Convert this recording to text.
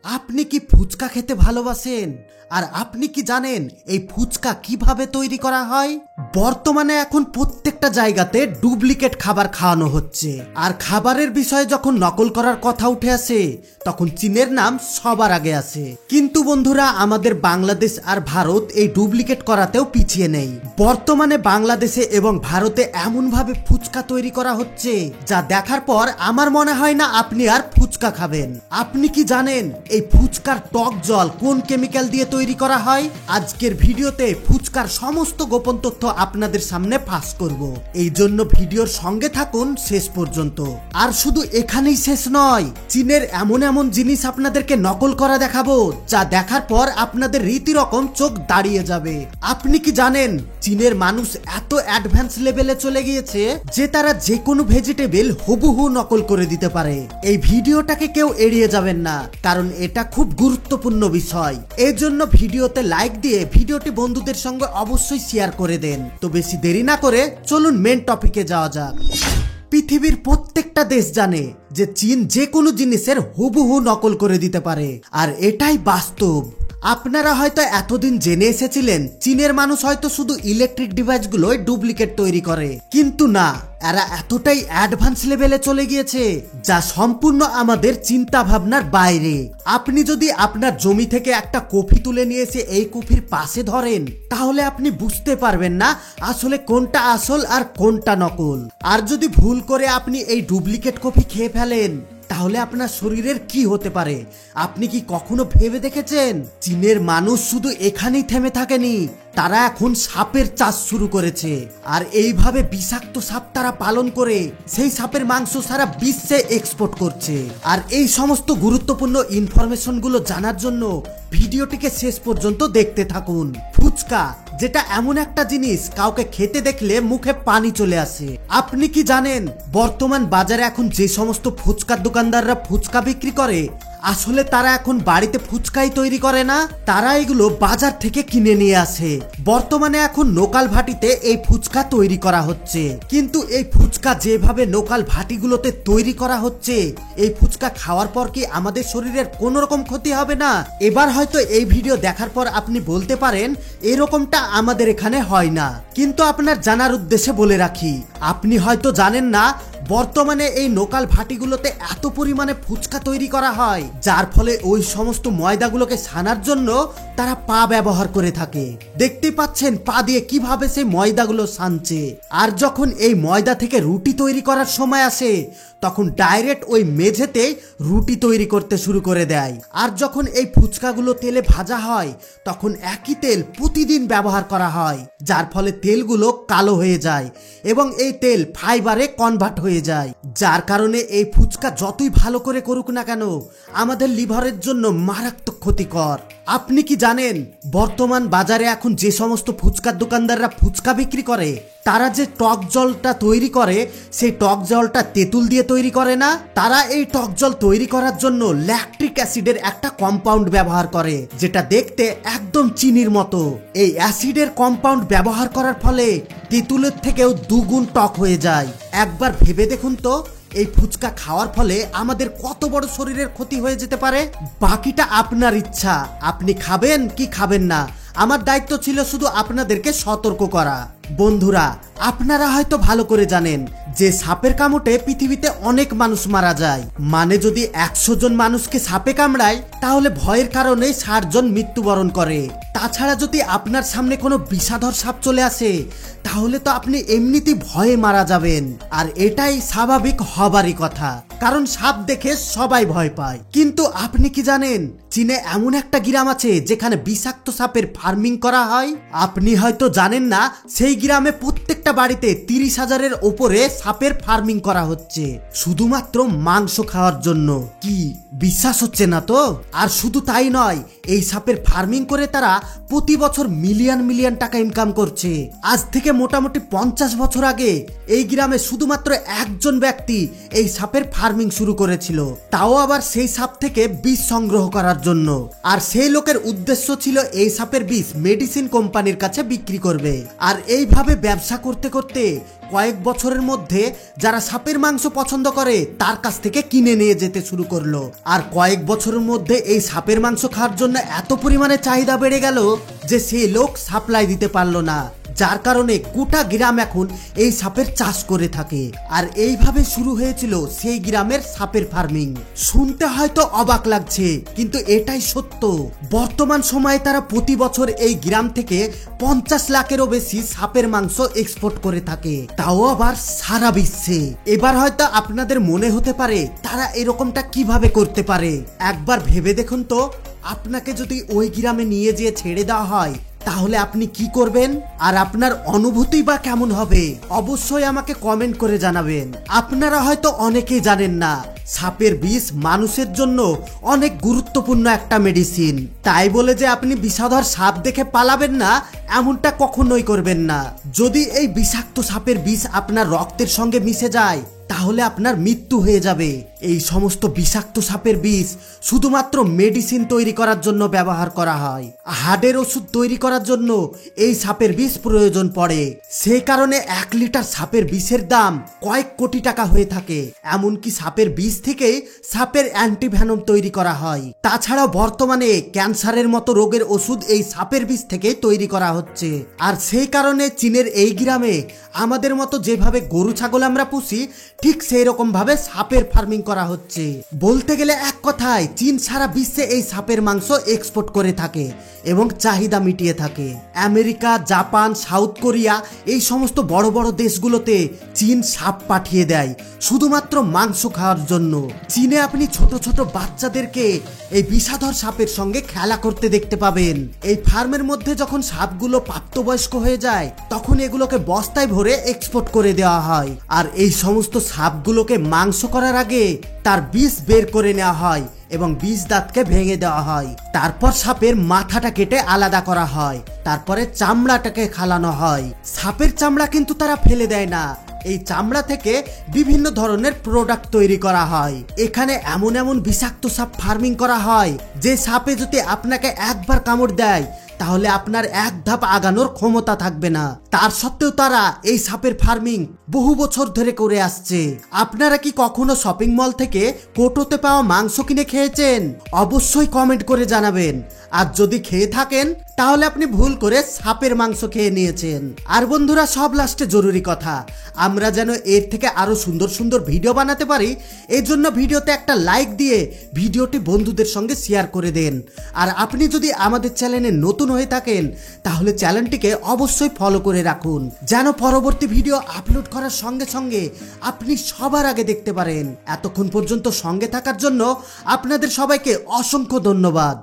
আপনি কি ফুচকা খেতে ভালোবাসেন? আর আপনি কি জানেন এই ফুচকা কিভাবে তৈরি করা হয়? বর্তমানে এখন প্রত্যেকটা জায়গাতে ডুপ্লিকেট খাবার খাওয়ানো হচ্ছে, আর খাবারের বিষয়ে যখন নকল করার কথা উঠে আসে তখন চীনের নাম সবার আগে আসে। কিন্তু বন্ধুরা, আমাদের বাংলাদেশ আর ভারত এই ডুপ্লিকেট করাতেও পিছিয়ে নেই। বর্তমানে বাংলাদেশে এবং ভারতে এমনভাবে ফুচকা তৈরি করা হচ্ছে যা দেখার পর আমার মনে হয় না আপনি আর ফুচকা খাবেন। আপনি কি জানেন এই ফুচকার টক জল কোন কেমিক্যাল দিয়ে তৈরি করা হয়? আজকের ভিডিওতে ফুচকার সমস্ত গোপন তথ্য আপনাদের সামনে ফাঁস করব। এই জন্য ভিডিওর সঙ্গে থাকুন শেষ পর্যন্ত। আর শুধু এখানেই শেষ নয়, চীনের এমন এমন জিনিস আপনাদেরকে নকল করা দেখাবো যা দেখার পর আপনাদের রীতিরকম চোখ দাঁড়িয়ে যাবে। আপনি কি জানেন চীনের মানুষ এত অ্যাডভান্স লেভেলে চলে গিয়েছে যে তারা যে কোনো ভেজিটেবল হুবহু নকল করে দিতে পারে। এই ভিডিওটাকে কেউ এড়িয়ে যাবেন না, কারণ এটা খুব গুরুত্বপূর্ণ বিষয়। এই জন্য ভিডিওতে লাইক দিয়ে ভিডিওটি বন্ধুদের সঙ্গে অবশ্যই শেয়ার করে দেন। তো বেশি দেরি না করে চলুন মেন টপিকে যাওয়া যাক। পৃথিবীর প্রত্যেকটা দেশ জানে যে চীন যে কোনো জিনিসের হুবহু নকল করে দিতে পারে, আর এটাই বাস্তব। আপনারা হয়তো এতদিন জেনে এসেছিলেন চীনের মানুষ হয়তো শুধু ইলেকট্রিক ডিভাইসগুলোই ডুপ্লিকেট তৈরি করে, কিন্তু না, এরা এতটাই অ্যাডভান্স লেভেলে চলে গিয়েছে যা সম্পূর্ণ আমাদের চিন্তা ভাবনার বাইরে। আপনি যদি আপনার জমি থেকে একটা কফি তুলে নিয়ে এসে এই কফির পাশে ধরেন, তাহলে আপনি বুঝতে পারবেন না আসলে কোনটা আসল আর কোনটা নকল। আর যদি ভুল করে আপনি এই ডুপ্লিকেট কফি খেয়ে ফেলেন, তাহলে আপনার শরীরের কি হতে পারে আপনি কি কখনো ভেবে দেখেছেন? চীনের মানুষ শুধু এখানেই থেমে থাকেনি, তারা এখন সাপের চাষ শুরু করেছে। আর এইভাবে বিষাক্ত সাপ তারা পালন করে সেই সাপের মাংস সারা বিশ্বে এক্সপোর্ট করছে। আর এই সমস্ত গুরুত্বপূর্ণ ইনফরমেশন গুলো জানার জন্য ভিডিওটিকে শেষ পর্যন্ত দেখতে থাকুন। ফুচকা যেটা এমন একটা জিনিস কাউকে খেতে দেখলে মুখে পানি চলে আসে। আপনি কি জানেন বর্তমান বাজারে এখন যে সমস্ত ফুচকার দোকানদাররা ফুচকা বিক্রি করে, আসলে তারা এখন বাড়িতে ফুচকাই তৈরি করে না, তারা এগুলো বাজার থেকে কিনে নিয়ে আসে। বর্তমানে এখন লোকাল ভাটিতে এই ফুচকা তৈরি করা হচ্ছে, কিন্তু এই ফুচকা যেভাবে লোকাল ভাটিগুলোতে তৈরি করা হচ্ছে, এই ফুচকা খাওয়ার পর কি আমাদের শরীরের কোনো রকম ক্ষতি হবে না? এবার হয়তো এই ভিডিও দেখার পর আপনি বলতে পারেন এরকমটা আমাদের এখানে হয় না, কিন্তু আপনার জানার উদ্দেশ্যে বলে রাখি, আপনি হয়তো জানেন না বর্তমানে এই লোকাল ভাটিগুলোতে এত পরিমাণে ফুচকা তৈরি করা হয় যার ফলে ওই সমস্ত ময়দাগুলোকে ছানার জন্য তারা পা ব্যবহার করে থাকে। দেখতে পাচ্ছেন পা দিয়ে কিভাবে সেই ময়দাগুলো ছানছে। আর যখন এই ময়দা থেকে রুটি তৈরি করার সময় আসে, তখন ডাইরেক্ট ওই মেঝেতে রুটি তৈরি করতে শুরু করে দেয়। আর যখন এই ফুচকাগুলো তেলে ভাজা হয়, তখন একই তেল প্রতিদিন ব্যবহার করা হয়, যার ফলে তেলগুলো কালো হয়ে যায় এবং এই তেল ফাইবারে কনভার্ট হয়ে যায়, যার কারণে এই ফুচকা যতই ভালো করে করুক না কেন আমাদের লিভারের জন্য মারাত্মক ক্ষতিকর। আপনি কি জানেন বর্তমান বাজারে এখন যে সমস্ত ফুচকার দোকানদাররা ফুচকা বিক্রি করে, তারা যে টক জলটা তৈরি করে সেই টক জলটা তেঁতুল দিয়ে তৈরি করে না, তারা এই টক জল তৈরি করার জন্য ল্যাকটিক অ্যাসিডের একটা কম্পাউন্ড ব্যবহার করে যেটা দেখতে একদম চিনির মতো। এই অ্যাসিডের কম্পাউন্ড ব্যবহার করার ফলে তেঁতুলের থেকেও দুগুণ টক হয়ে যায়। একবার ভেবে দেখুন তো এই ফুচকা খাওয়ার ফলে আমাদের কত বড় শরীরের ক্ষতি হয়ে যেতে পারে। বাকিটা আপনার ইচ্ছা, আপনি খাবেন কি খাবেন না। আমার দায়িত্ব ছিল শুধু আপনাদেরকে সতর্ক করা। বন্ধুরা, আপনারা হয়তো ভালো করে জানেন যে সাপের কামড়ে পৃথিবীতে অনেক মানুষ মারা যায়। মানে যদি 100 জন মানুষকে সাপে কামড়ায়, তাহলে ভয়ের কারণে 60 জন মৃত্যুবরণ করে। তাছাড়া যদি আপনার সামনে কোনো বিষাধর সাপ চলে আসে, তাহলে তো আপনি এমনিতেই ভয়ে মারা যাবেন। আর এটাই স্বাভাবিক হবারই কথা, কারণ সাপ দেখে সবাই ভয় পায়। কিন্তু আপনি কি জানেন চীনে এমন একটা গ্রাম আছে যেখানে বিষাক্ত সাপের ফার্মিং করা হয়? আপনি হয়তো জানেন না সেই গ্রামে প্রত্যেকটা বাড়িতে 30,000-এর ওপরে সাপের ফার্মিং করা হচ্ছে শুধুমাত্র মাংস খাওয়ার জন্য। কি বিশ্বাস হচ্ছে না তো? আর শুধু তাই নয়, এই সাপের ফার্মিং করে তারা প্রতি বছর মিলিয়ন মিলিয়ন টাকা ইনকাম করছে। আজ থেকে মোটামুটি 50 বছর আগে এই গ্রামে শুধুমাত্র একজন ব্যক্তি এই সাপের ফার্মিং শুরু করেছিল, তাও আবার সেই সাপ থেকে বীজ সংগ্রহ করার জন্য। আর সেই লোকের উদ্দেশ্য ছিল এই সাপের বিষ মেডিসিন কোম্পানির কাছে বিক্রি করবে। আর এইভাবে ব্যবসা করতে করতে কয়েক বছরের মধ্যে যারা সাপের মাংস পছন্দ করে তার কাছ থেকে কিনে নিয়ে যেতে শুরু করলো। আর কয়েক বছরের মধ্যে এই সাপের মাংস খাওয়ার জন্য এত পরিমাণে চাহিদা বেড়ে গেল যে সেই লোক সাপ্লাই দিতে পারলো না, যার কারণে গোটা গ্রাম এখন এই সাপের চাষ করে থাকে। আর এইভাবে শুরু হয়েছিল সেই গ্রামের সাপের ফার্মিং। শুনতে হয়তো অবাক লাগছে, কিন্তু এটাই সত্য। বর্তমান সময়ে তারা প্রতি বছর এই গ্রাম থেকে 50 লাখেরও বেশি সাপের মাংস এক্সপোর্ট করে থাকে, তাও আবার সারা বিশ্বে। এবার হয়তো আপনাদের মনে হতে পারে তারা এরকমটা কিভাবে করতে পারে। একবার ভেবে দেখুন তো, আপনাকে যদি ওই গ্রামে নিয়ে যেয়ে ছেড়ে দেওয়া হয় তাহলে আপনি কি করবেন, আর আপনার অনুভূতি বা কেমন হবে? অবশ্যই আমাকে কমেন্ট করে জানাবেন। আপনারা হয়তো অনেকেই জানেন না, সাপের বিষ মানুষের জন্য অনেক গুরুত্বপূর্ণ একটা মেডিসিন। তাই বলে যে আপনি বিষধর সাপ দেখে পালাবেন না, এমনটা কখনোই করবেন না। যদি এই বিষাক্ত সাপের বিষ আপনার রক্তের সঙ্গে মিশে যায় তাহলে আপনার মৃত্যু হয়ে যাবে। এই সমস্ত বিষাক্ত সাপের বিষ শুধুমাত্র মেডিসিন তৈরি করার জন্য ব্যবহার করা হয়। হার্টের ওষুধ তৈরি করার জন্য এই সাপের বিষ প্রয়োজন পড়ে। সেই কারণে 1 লিটার সাপের বিষের দাম কয়েক কোটি টাকা হয়ে থাকে। এমনকি সাপের বিষ থেকে সাপের অ্যান্টিভেনম তৈরি করা হয়। তাছাড়াও বর্তমানে ক্যান্সারের মতো রোগের ওষুধ এই সাপের বিষ থেকে তৈরি করা হচ্ছে। আর সেই কারণে চীনের এই গ্রামে আমাদের মতো যেভাবে গরু ছাগল আমরা পুষি, ঠিক সেই রকম ভাবে সাপের ফার্মিং করা হচ্ছে। বলতে গেলে এক কথায় চীন সারা বিশ্বে এই সাপের মাংস এক্সপোর্ট করে থাকে এবং চাহিদা মিটিয়ে থাকে। আমেরিকা, জাপান, সাউথ কোরিয়া এই সমস্ত বড় বড় দেশগুলোতে চীন সাপ পাঠিয়ে দেয় শুধুমাত্র মাংস খাওয়ার জন্য। চীনে আপনি ছোট ছোট বাচ্চাদেরকে এই বিষাধর সাপের সঙ্গে খেলা করতে দেখতে পাবেন। এই ফার্মের মধ্যে যখন সাপগুলো প্রাপ্তবয়স্ক হয়ে যায় তখন এগুলোকে বস্তায় ভরে এক্সপোর্ট করে দেওয়া হয়। আর এই সমস্ত সাপগুলোকে মাংস করার আগে তার বিষ বের করে নেওয়া হয় এবং বিষ দাঁতকে ভেঙে দেওয়া হয়। তারপর সাপের মাথাটা কেটে আলাদা করা হয়, তারপরে চামড়াটাকে খালানো হয়। সাপের চামড়া কিন্তু তারা ফেলে দেয় না, এই চামড়া থেকে বিভিন্ন ধরনের প্রোডাক্ট তৈরি করা হয়। এখানে এমন এমন বিষাক্ত সাপ ফার্মিং করা হয় যে সাপে যদি আপনাকে একবার কামড় দেয় তাহলে আপনার এক ধাপ আগানোর ক্ষমতা থাকবে না। তার সত্ত্বেও তারা এই সাপের ফার্মিং বহু বছর ধরে করে আসছে। আপনারা কি কখনো শপিং মল থেকে কোটোতে পাওয়া মাংস কিনে খেয়েছেন? অবশ্যই কমেন্ট করে জানাবেন। আর যদি খেয়ে থাকেন তাহলে আপনি ভুল করে সাপের মাংস খেয়ে নিয়েছেন। আর বন্ধুরা, সব লাস্টে জরুরি কথা, আমরা যেন এর থেকে আরো সুন্দর সুন্দর ভিডিও বানাতে পারি, এই জন্য ভিডিওতে একটা লাইক দিয়ে ভিডিওটি বন্ধুদের সঙ্গে শেয়ার করে দেন। আর আপনি যদি আমাদের চ্যানেলে নতুন হয়ে থাকেন তাহলে চ্যানেলটিকে অবশ্যই ফলো করে রাখুন, যেন পরবর্তী ভিডিও আপলোড করার সঙ্গে সঙ্গে আপনি সবার আগে দেখতে পারেন। এতক্ষণ পর্যন্ত সঙ্গে থাকার জন্য আপনাদের সবাইকে অসংখ্য ধন্যবাদ।